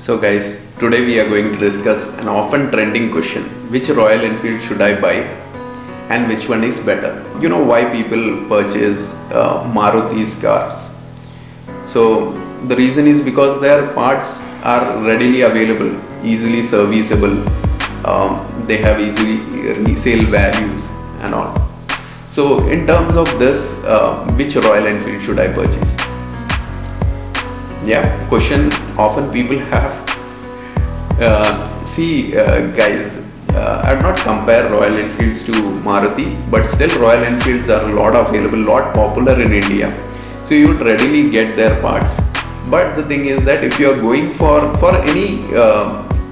So guys, today we are going to discuss an often trending question: which Royal Enfield should I buy and which one is better? You know why people purchase Maruti's cars? So the reason is because their parts are readily available, easily serviceable, they have easily resale values and all. So in terms of this, which Royal Enfield should I purchase? Yeah, question often people have. Guys, I would not compare Royal Enfields to Maruti, but still Royal Enfields are a lot available, lot popular in India. So you would readily get their parts. But the thing is that if you are going for any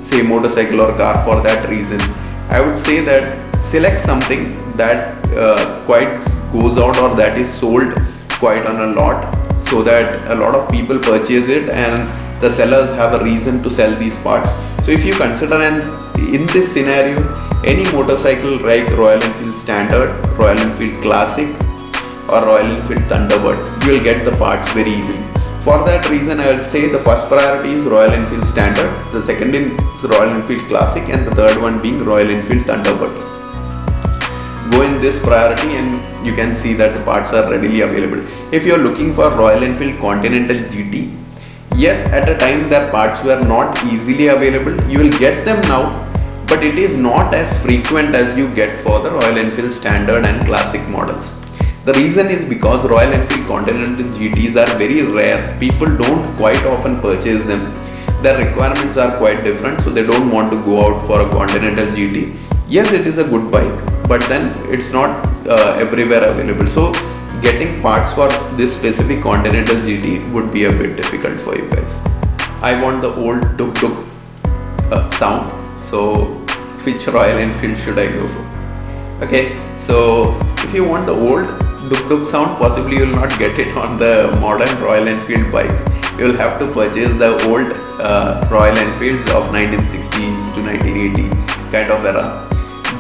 say motorcycle or car for that reason, I would say that select something that quite goes out or that is sold quite on a lot, so that a lot of people purchase it and the sellers have a reason to sell these parts. So if you consider, and in this scenario, any motorcycle like Royal Enfield Standard, Royal Enfield Classic or Royal Enfield Thunderbird, you will get the parts very easily. For that reason, I would say the first priority is Royal Enfield Standard, the second is Royal Enfield Classic, and the third one being Royal Enfield Thunderbird. Go in this priority and you can see that the parts are readily available. If you are looking for Royal Enfield Continental GT, yes, at a time their parts were not easily available. You will get them now, but it is not as frequent as you get for the Royal Enfield Standard and Classic models. The reason is because Royal Enfield Continental GTs are very rare. People don't quite often purchase them. Their requirements are quite different, so they don't want to go out for a Continental GT. Yes, it is a good bike, but then it's not everywhere available. So getting parts for this specific Continental GT would be a bit difficult for you guys. I want the old Duk Duk sound. So which Royal Enfield should I go for? Okay, so if you want the old Duk Duk sound, possibly you will not get it on the modern Royal Enfield bikes. You will have to purchase the old Royal Enfields of 1960s to 1980 kind of era.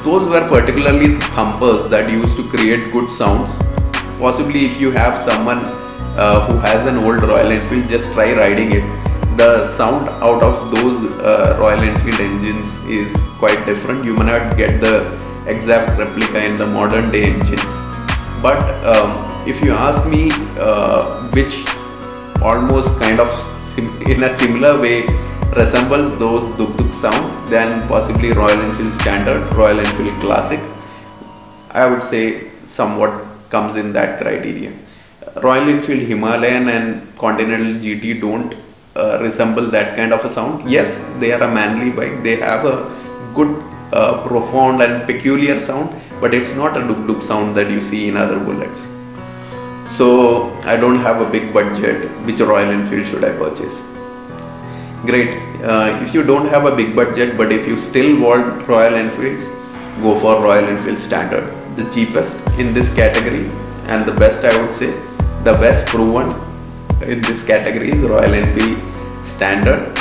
Those were particularly thumpers that used to create good sounds. Possibly if you have someone who has an old Royal Enfield, just try riding it. The sound out of those Royal Enfield engines is quite different. You may not get the exact replica in the modern day engines. But if you ask me which almost kind of in a similar way resembles those Duk Duk sound, then possibly Royal Enfield Standard, Royal Enfield Classic, I would say somewhat comes in that criteria. Royal Enfield Himalayan and Continental GT don't resemble that kind of a sound. Yes, they are a manly bike, they have a good profound and peculiar sound, but it's not a Duk Duk sound that you see in other bullets. So I don't have a big budget. Which Royal Enfield should I purchase? Great. If you don't have a big budget, but if you still want Royal Enfields, go for Royal Enfield Standard, the cheapest in this category and the best, I would say. The best proven in this category is Royal Enfield Standard.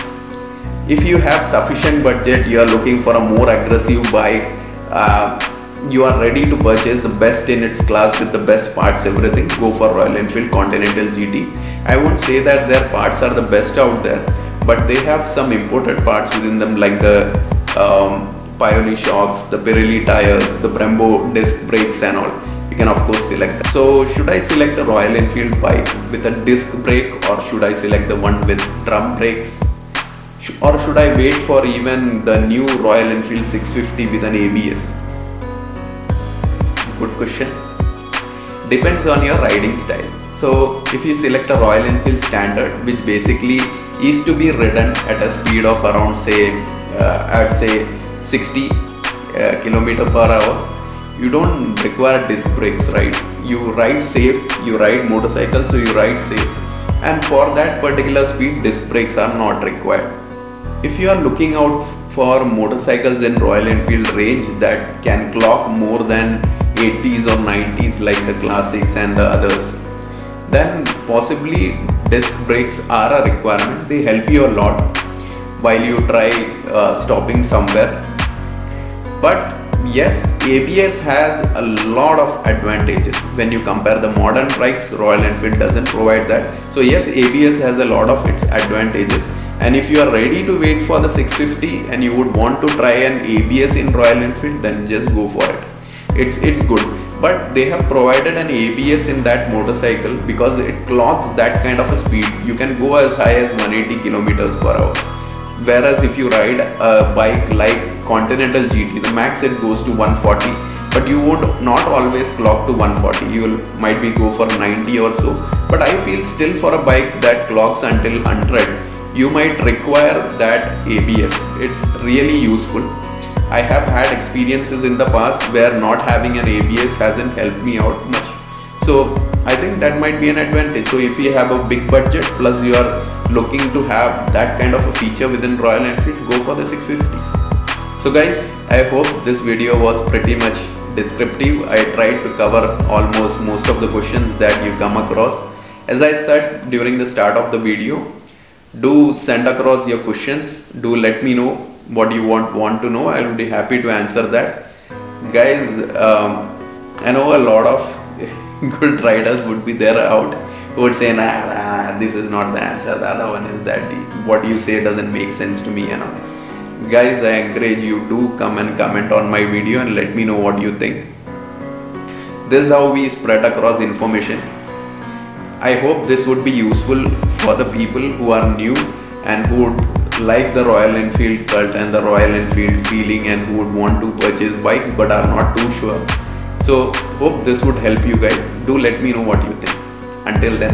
If you have sufficient budget, you are looking for a more aggressive bike, you are ready to purchase the best in its class with the best parts, everything, go for Royal Enfield Continental GT. I won't say that their parts are the best out there, but they have some imported parts within them, like the Pione shocks, the Pirelli tires, the Brembo disc brakes and all. You can of course select that. So should I select a Royal Enfield bike with a disc brake, or should I select the one with drum brakes? Or should I wait for even the new Royal Enfield 650 with an ABS? Good question. Depends on your riding style. So if you select a Royal Enfield Standard, which basically is to be ridden at a speed of around, say, I'd say 60 km per hour, you don't require disc brakes, right? You ride safe, you ride motorcycle, so you ride safe, and for that particular speed, disc brakes are not required. If you are looking out for motorcycles in Royal Enfield range that can clock more than 80s or 90s like the Classics and the others, then possibly disc brakes are a requirement. They help you a lot while you try stopping somewhere. But yes, ABS has a lot of advantages. When you compare the modern bikes, Royal Enfield doesn't provide that. So yes, ABS has a lot of its advantages. And if you are ready to wait for the 650 and you would want to try an ABS in Royal Enfield, then just go for it. It's good, but they have provided an ABS in that motorcycle because it clocks that kind of a speed. You can go as high as 180 kilometers per hour. Whereas if you ride a bike like Continental GT, the max it goes to 140, but you would not always clock to 140. You might be go for 90 or so. But I feel still for a bike that clocks until 100, you might require that ABS. It's really useful. I have had experiences in the past where not having an ABS hasn't helped me out much. So I think that might be an advantage. So if you have a big budget plus you are looking to have that kind of a feature within Royal Enfield, go for the 650s. So guys, I hope this video was pretty much descriptive. I tried to cover almost most of the questions that you come across. As I said during the start of the video, do send across your questions. Do let me know what you want to know. I will be happy to answer that. Guys, I know a lot of good riders would be there out who would say, nah, this is not the answer, the other one is that, what you say doesn't make sense to me, you know. Guys, I encourage you to come and comment on my video and let me know what you think. This is how we spread across information. I hope this would be useful for the people who are new and who would like the Royal Enfield cult and the Royal Enfield feeling and who would want to purchase bikes but are not too sure. So hope this would help you guys. Do let me know what you think. Until then,